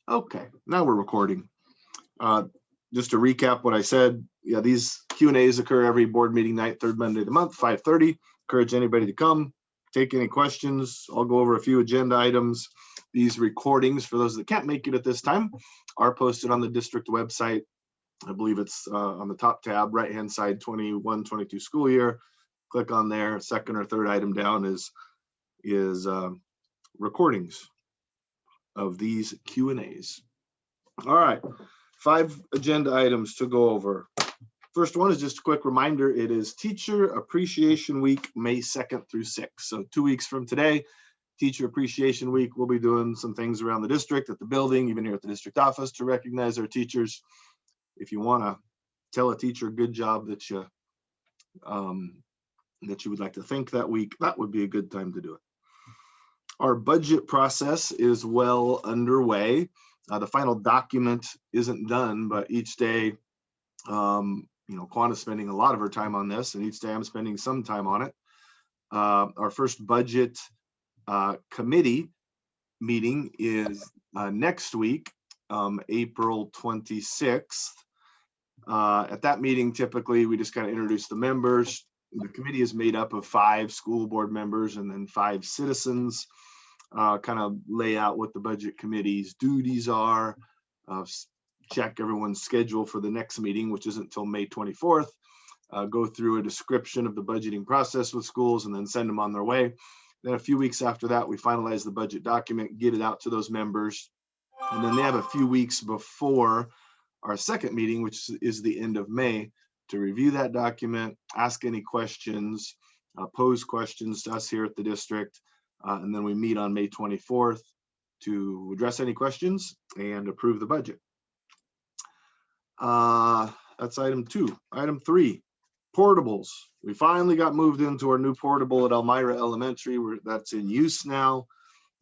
Okay, now we're recording. Just to recap what I said, yeah, these Q&As occur every board meeting night, third Monday of the month, 5:30. Encourage anybody to come, take any questions. I'll go over a few agenda items. These recordings, for those that can't make it at this time, are posted on the district website. I believe it's on the top tab, right-hand side, 21-22 school year. Click on there. Second or third item down is recordings of these Q&As. All right, 5 agenda items to go over. First one is just a quick reminder. It is Teacher Appreciation Week, May 2nd through 6th. So 2 weeks from today, Teacher Appreciation Week, we'll be doing some things around the district, at the building, even here at the district office to recognize our teachers. If you want to tell a teacher good job that you would like to thank that week, that would be a good time to do it. Our budget process is well underway. The final document isn't done, but each day, Quanta's spending a lot of her time on this, and each day I'm spending some time on it. Our first budget committee meeting is next week, April 26th. At that meeting, typically, we just kind of introduce the members. The committee is made up of 5 school board members and then 5 citizens. Kind of lay out what the budget committee's duties are, check everyone's schedule for the next meeting, which isn't until May 24th, go through a description of the budgeting process with schools, and then send them on their way. Then a few weeks after that, we finalize the budget document, get it out to those members, and then they have a few weeks before our second meeting, which is the end of May, to review that document, ask any questions, pose questions to us here at the district. And then we meet on May 24th to address any questions and approve the budget. That's item 2. Item 3, portables. We finally got moved into our new portable at Elmira Elementary, where that's in use now.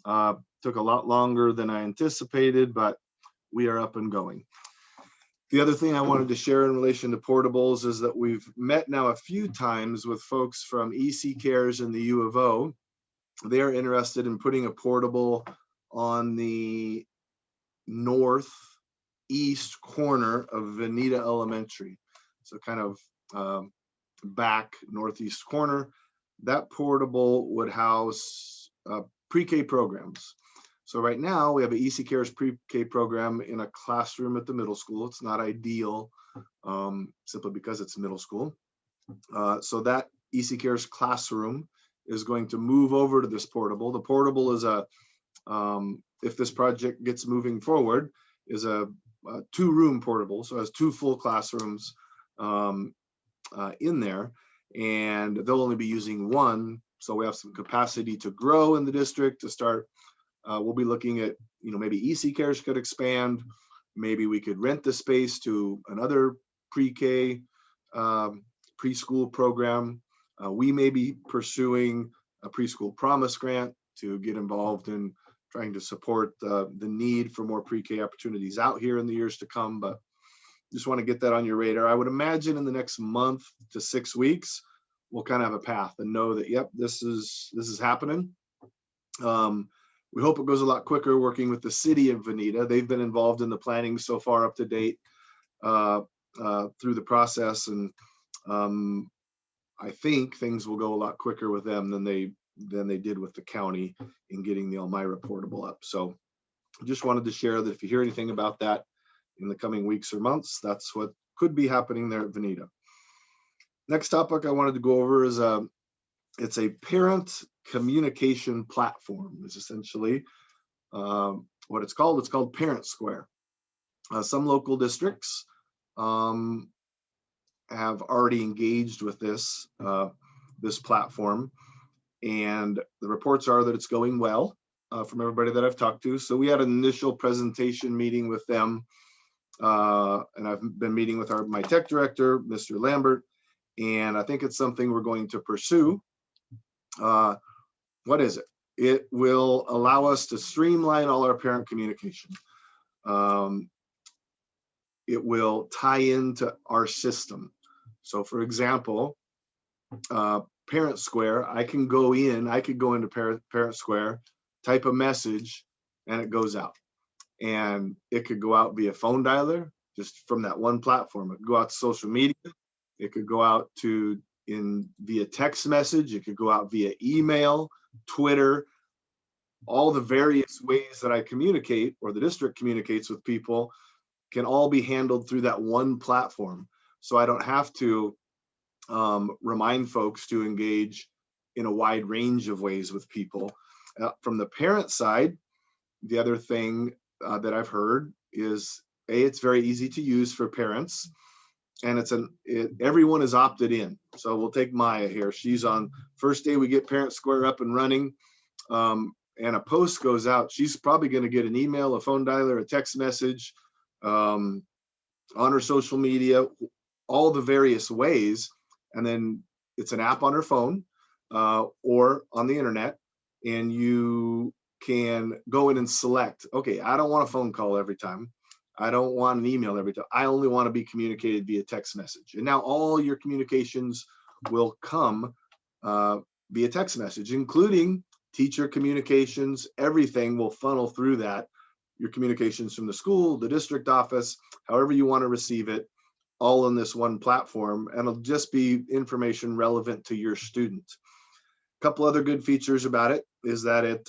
Took a lot longer than I anticipated, but we are up and going. The other thing I wanted to share in relation to portables is that we've met now a few times with folks from EC Cares and the U of O. They're interested in putting a portable on the northeast corner of Veneta Elementary. So kind of back northeast corner. That portable would house pre-K programs. So right now we have an EC Cares pre-K program in a classroom at the middle school. It's not ideal, simply because it's middle school. So that EC Cares classroom is going to move over to this portable. The portable is if this project gets moving forward, is a 2-room portable. So it has 2 full classrooms in there, and they'll only be using 1. So we have some capacity to grow in the district to start. We'll be looking at, maybe EC Cares could expand. Maybe we could rent the space to another pre-K preschool program. We may be pursuing a preschool promise grant to get involved in trying to support the need for more pre-K opportunities out here in the years to come, but just want to get that on your radar. I would imagine in the next month to 6 weeks, we'll kind of have a path and know that, yep, this is happening. We hope it goes a lot quicker working with the city of Veneta. They've been involved in the planning so far up to date through the process, and I think things will go a lot quicker with them than they did with the county in getting the Elmira portable up. So I just wanted to share that if you hear anything about that in the coming weeks or months, that's what could be happening there at Veneta. Next topic I wanted to go over is it's a parent communication platform is essentially what it's called. It's called Parent Square. Some local districts have already engaged with this platform, and the reports are that it's going well from everybody that I've talked to. So we had an initial presentation meeting with them, and I've been meeting with my tech director, Mr. Lambert, and I think it's something we're going to pursue. What is it? It will allow us to streamline all our parent communication. It will tie into our system. So for example, Parent Square, I could go into Parent Square, type a message, and it goes out. and it could go out via phone dialer, just from that one platform. It could go out to social media. It could go out to via text message. It could go out via email, Twitter, all the various ways that I communicate or the district communicates with people can all be handled through that one platform. So I don't have to remind folks to engage in a wide range of ways with people. From the parent side, the other thing that I've heard is it's very easy to use for parents, and everyone is opted in. So we'll take Maya here. She's on first day we get Parent Square up and running, and a post goes out. She's probably going to get an email, a phone dialer, a text message, on her social media, all the various ways. And then it's an app on her phone or on the internet, and you can go in and select, okay, I don't want a phone call every time. I don't want an email every time. I only want to be communicated via text message. And now all your communications will come via text message, including teacher communications. Everything will funnel through that. Your communications from the school, the district office, however you want to receive it, all on this one platform, and it'll just be information relevant to your student. A couple other good features about it is that if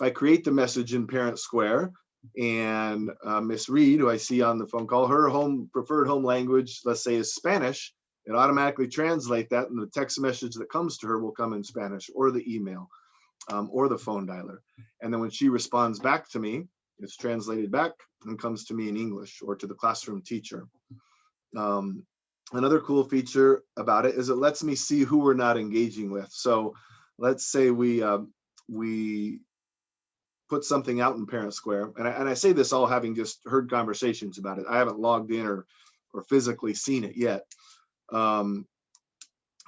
I create the message in Parent Square, and Miss Reed, who I see on the phone call, her preferred home language, let's say, is Spanish, it automatically translate that, and the text message that comes to her will come in Spanish, or the email, or the phone dialer. And then when she responds back to me, it's translated back and comes to me in English or to the classroom teacher. Another cool feature about it is it lets me see who we're not engaging with. So let's say we put something out in Parent Square, and I say this all having just heard conversations about it. I haven't logged in or physically seen it yet.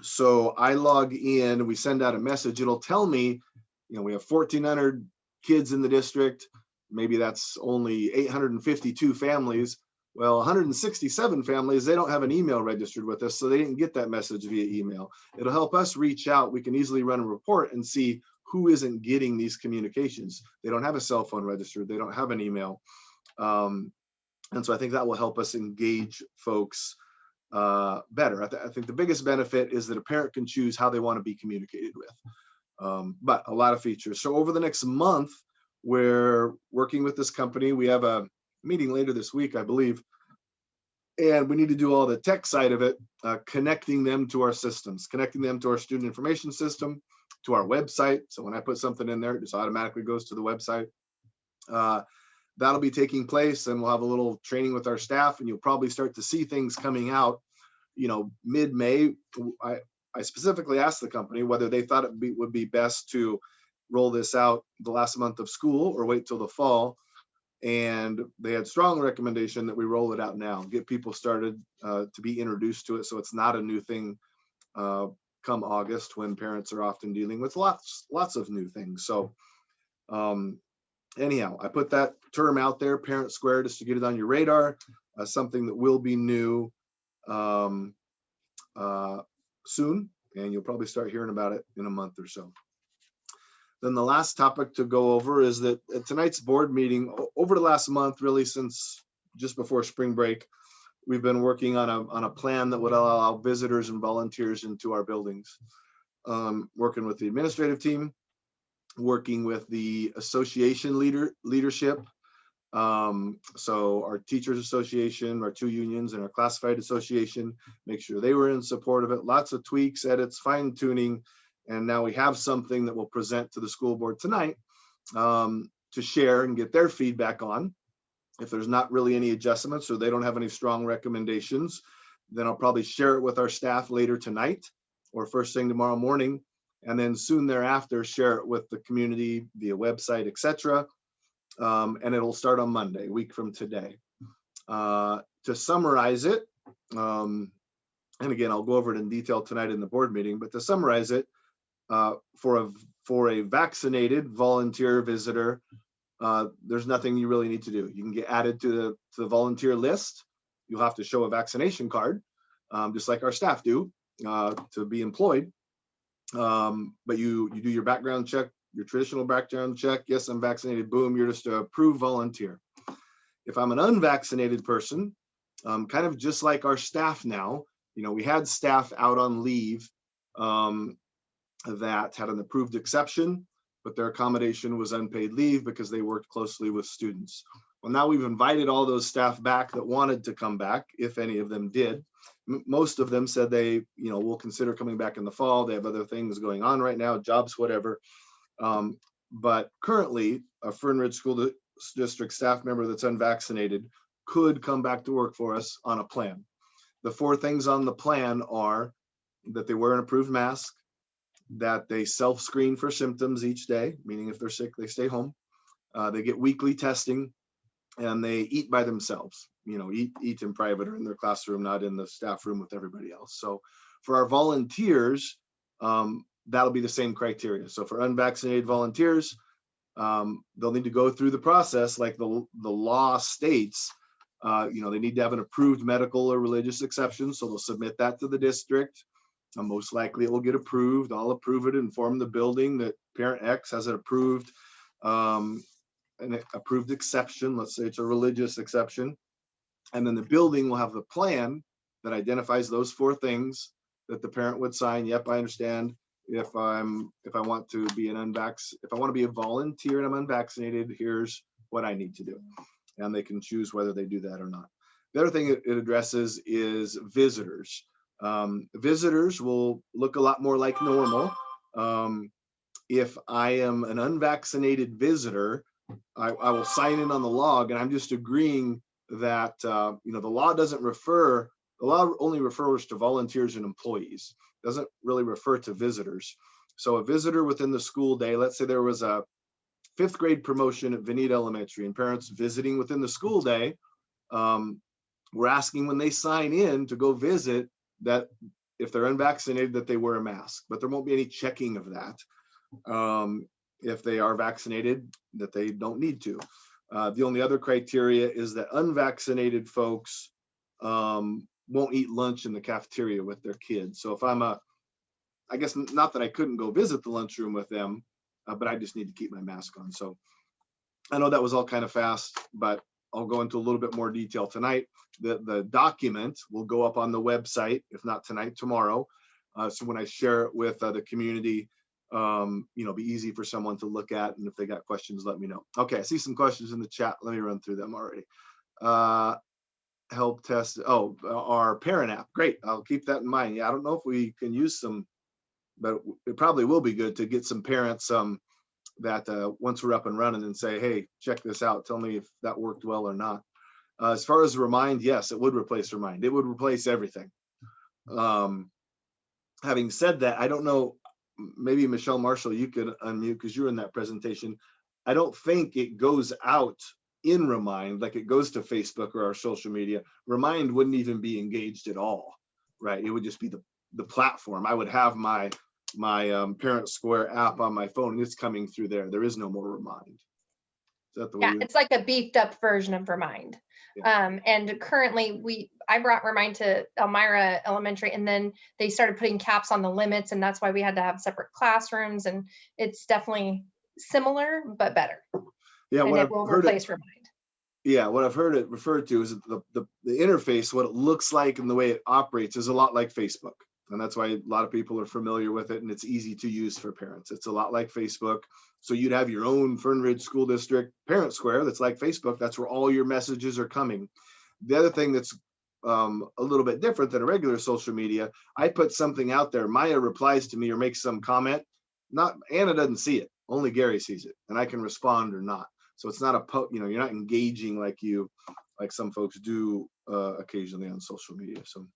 So I log in, we send out a message. It'll tell me, we have 1,400 kids in the district. Maybe that's only 852 families. Well, 167 families, they don't have an email registered with us, so they didn't get that message via email. It'll help us reach out. We can easily run a report and see who isn't getting these communications. They don't have a cell phone registered. They don't have an email. And so I think that will help us engage folks better. I think the biggest benefit is that a parent can choose how they want to be communicated with, but a lot of features. So over the next month, we're working with this company. We have a meeting later this week, I believe, and we need to do all the tech side of it, connecting them to our systems, connecting them to our student information system, to our website. So when I put something in there, it just automatically goes to the website. That'll be taking place, and we'll have a little training with our staff, and you'll probably start to see things coming out, mid-May. I specifically asked the company whether they thought it would be best to roll this out the last month of school or wait till the fall. And they had strong recommendation that we roll it out now, get people started to be introduced to it, so it's not a new thing come August, when parents are often dealing with lots of new things. So anyhow, I put that term out there, Parent Square, just to get it on your radar, something that will be new soon, and you'll probably start hearing about it in a month or so. Then the last topic to go over is that at tonight's board meeting, over the last month, really since just before spring break, we've been working on a plan that would allow visitors and volunteers into our buildings. Working with the administrative team, working with the association leadership. So our teachers association, our 2 unions, and our classified association, make sure they were in support of it. Lots of tweaks, edits, fine tuning. And now we have something that we'll present to the school board tonight to share and get their feedback on. If there's not really any adjustments or they don't have any strong recommendations, then I'll probably share it with our staff later tonight or first thing tomorrow morning. And then soon thereafter, share it with the community via website, etc. And it'll start on Monday, a week from today. To summarize it, and again, I'll go over it in detail tonight in the board meeting, but to summarize it, for a vaccinated volunteer visitor, there's nothing you really need to do. You can get added to the volunteer list. You'll have to show a vaccination card, just like our staff do, to be employed. But you do your background check your traditional background check. Yes, I'm vaccinated. Boom, you're just a approved volunteer. If I'm an unvaccinated person, kind of just like our staff now, we had staff out on leave that had an approved exception, but their accommodation was unpaid leave because they worked closely with students. Well, now we've invited all those staff back that wanted to come back, if any of them did. Most of them said they, will consider coming back in the fall. They have other things going on right now, jobs, whatever. But currently, a Fern Ridge School District staff member that's unvaccinated could come back to work for us on a plan. The 4 things on the plan are that they wear an approved mask, that they self-screen for symptoms each day, meaning if they're sick, they stay home. They get weekly testing, and they eat by themselves, eat in private or in their classroom, not in the staff room with everybody else. So for our volunteers, that'll be the same criteria. So for unvaccinated volunteers, they'll need to go through the process like the law states. They need to have an approved medical or religious exception. So they'll submit that to the district. Most likely it will get approved. I'll approve it, inform the building that parent X has an approved exception. Let's say it's a religious exception. And then the building will have the plan that identifies those 4 things that the parent would sign. Yep, I understand. If I want to be if I want to be a volunteer and I'm unvaccinated, here's what I need to do. And they can choose whether they do that or not. The other thing it addresses is visitors. Visitors will look a lot more like normal. If I am an unvaccinated visitor, I will sign in on the log, and I'm just agreeing that the law only refers to volunteers and employees. Doesn't really refer to visitors. So a visitor within the school day, let's say there was a 5th grade promotion at Veneta Elementary and parents visiting within the school day, we're asking when they sign in to go visit that if they're unvaccinated that they wear a mask, but there won't be any checking of that. If they are vaccinated, that they don't need to. The only other criteria is that unvaccinated folks won't eat lunch in the cafeteria with their kids. So if I guess not that I couldn't go visit the lunchroom with them, but I just need to keep my mask on. So I know that was all kind of fast, but I'll go into a little bit more detail tonight. The document will go up on the website, if not tonight, tomorrow. So when I share it with the community, be easy for someone to look at. And if they got questions, let me know. Okay, I see some questions in the chat. Let me run through them already. Help test. Oh, our parent app. Great. I'll keep that in mind. Yeah, I don't know if we can use some, but it probably will be good to get some parents that once we're up and running and say, hey, check this out. Tell me if that worked well or not. As far as Remind, yes, it would replace Remind. It would replace everything. Having said that, I don't know, maybe Michelle Marshall, you could unmute because you were in that presentation. I don't think it goes out in Remind, like it goes to Facebook or our social media. Remind wouldn't even be engaged at all, right? It would just be the platform. I would have my Parent Square app on my phone and it's coming through there. There is no more Remind. Is that the way? Yeah, it's like a beefed up version of Remind. Yeah. And currently I brought Remind to Elmira Elementary, and then they started putting caps on the limits, and that's why we had to have separate classrooms, and it's definitely similar but better. Yeah, and it will replace Remind. Yeah, what I've heard it referred to is the interface, what it looks like and the way it operates is a lot like Facebook. And that's why a lot of people are familiar with it, and it's easy to use for parents. It's a lot like Facebook. So you'd have your own Fern Ridge School District Parent Square that's like Facebook. That's where all your messages are coming. The other thing that's a little bit different than a regular social media, I put something out there, Maya replies to me or makes some comment. Anna doesn't see it, only Gary sees it, and I can respond or not. So it's not you're not engaging like some folks do occasionally on social media. So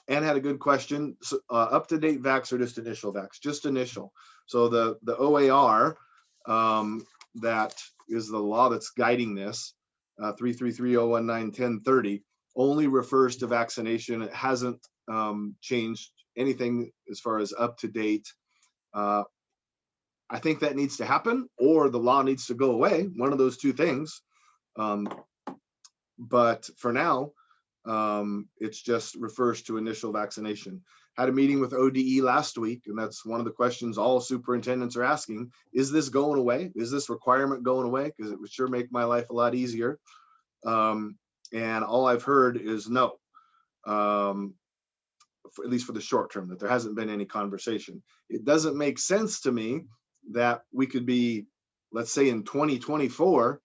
Ann had a good question. So, up-to-date vax or just initial vax? Just initial. So the OAR, that is the law that's guiding this, 333-019-1030, only refers to vaccination. It hasn't changed anything as far as up-to-date. I think that needs to happen, or the law needs to go away. One of those two things. But for now, it just refers to initial vaccination. Had a meeting with ODE last week, and that's one of the questions all superintendents are asking. Is this going away? Is this requirement going away? Because it would sure make my life a lot easier. And all I've heard is no, at least for the short term, that there hasn't been any conversation. It doesn't make sense to me that we could be, let's say in 2024,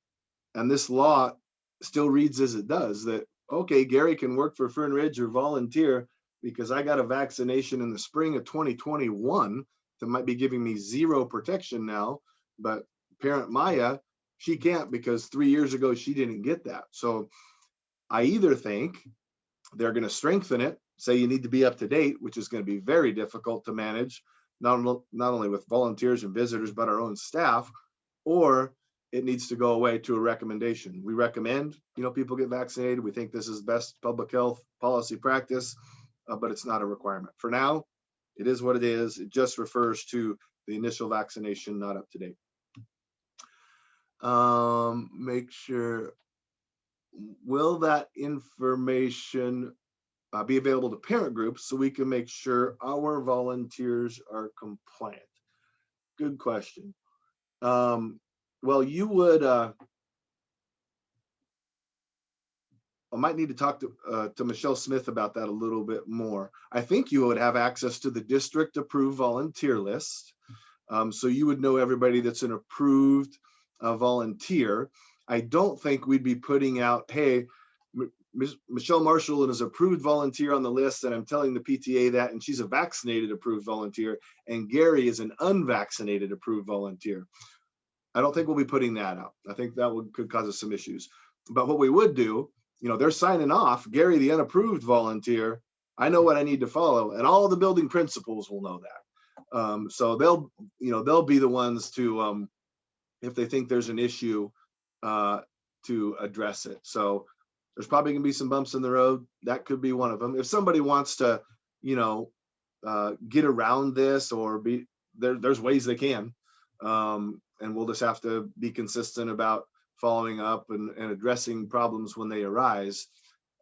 and this law still reads as it does, that, okay, Gary can work for Fern Ridge or volunteer because I got a vaccination in the spring of 2021 that might be giving me zero protection now, but parent Maya, she can't because 3 years ago she didn't get that. So I either think they're going to strengthen it, say you need to be up to date, which is going to be very difficult to manage, not only with volunteers and visitors, but our own staff, or it needs to go away to a recommendation. We recommend, people get vaccinated. We think this is best public health policy practice, but it's not a requirement. For now, it is what it is. It just refers to the initial vaccination, not up to date. Make sure, will that information be available to parent groups so we can make sure our volunteers are compliant? Good question. Well, you would, I might need to talk to Michelle Smith about that a little bit more. I think you would have access to the district approved volunteer list. So you would know everybody that's an approved volunteer. I don't think we'd be putting out, hey, Michelle Marshall is an approved volunteer on the list, and I'm telling the PTA that, and she's a vaccinated approved volunteer, and Gary is an unvaccinated approved volunteer. I don't think we'll be putting that out. I think that could cause us some issues. But what we would do, they're signing off, Gary, the unapproved volunteer, I know what I need to follow, and all the building principals will know that. So they'll be the ones to, if they think there's an issue, to address it. So there's probably gonna be some bumps in the road. That could be one of them. If somebody wants to, get around this, or there's ways they can, and we'll just have to be consistent about following up and addressing problems when they arise.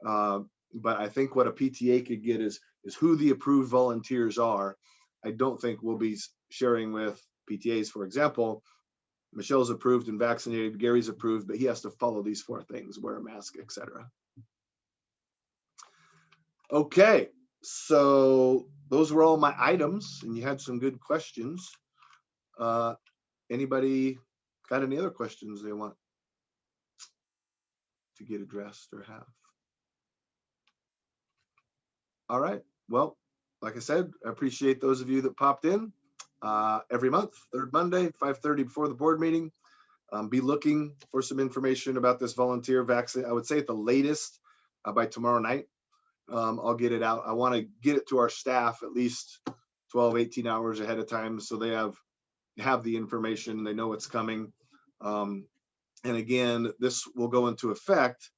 But I think what a PTA could get is who the approved volunteers are. I don't think we'll be sharing with PTAs, for example, Michelle's approved and vaccinated, Gary's approved, but he has to follow these 4 things, wear a mask, etc. Okay, so those were all my items, and you had some good questions. Anybody got any other questions they want to get addressed or have? All right, well, like I said, I appreciate those of you that popped in every month, third Monday, 5:30 before the board meeting. Be looking for some information about this volunteer vaccine. I would say at the latest by tomorrow night, I'll get it out. I want to get it to our staff at least 12, 18 hours ahead of time, so they have the information, they know it's coming. And again, this will go into effect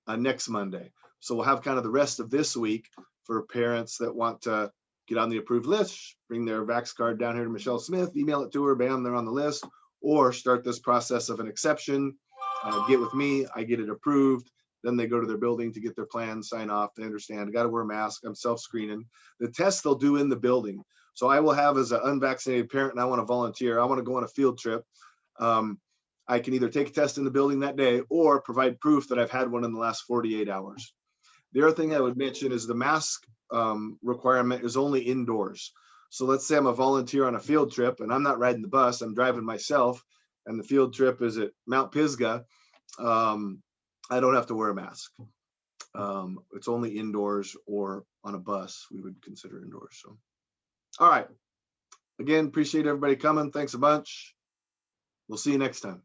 next Monday. So we'll have kind of the rest of this week for parents that want to get on the approved list, bring their Vax card down here to Michelle Smith, email it to her, bam, they're on the list, or start this process of an exception, get with me, I get it approved, then they go to their building to get their plan, sign off, they understand, I gotta wear a mask, I'm self-screening. The tests they'll do in the building. So I will have, as an unvaccinated parent and I wanna volunteer, I wanna go on a field trip, I can either take a test in the building that day or provide proof that I've had one in the last 48 hours. The other thing I would mention is the mask requirement is only indoors. So let's say I'm a volunteer on a field trip and I'm not riding the bus, I'm driving myself, and the field trip is at Mount Pisgah, I don't have to wear a mask. It's only indoors, or on a bus, we would consider indoors. So, all right. Again, appreciate everybody coming. Thanks a bunch. We'll see you next time.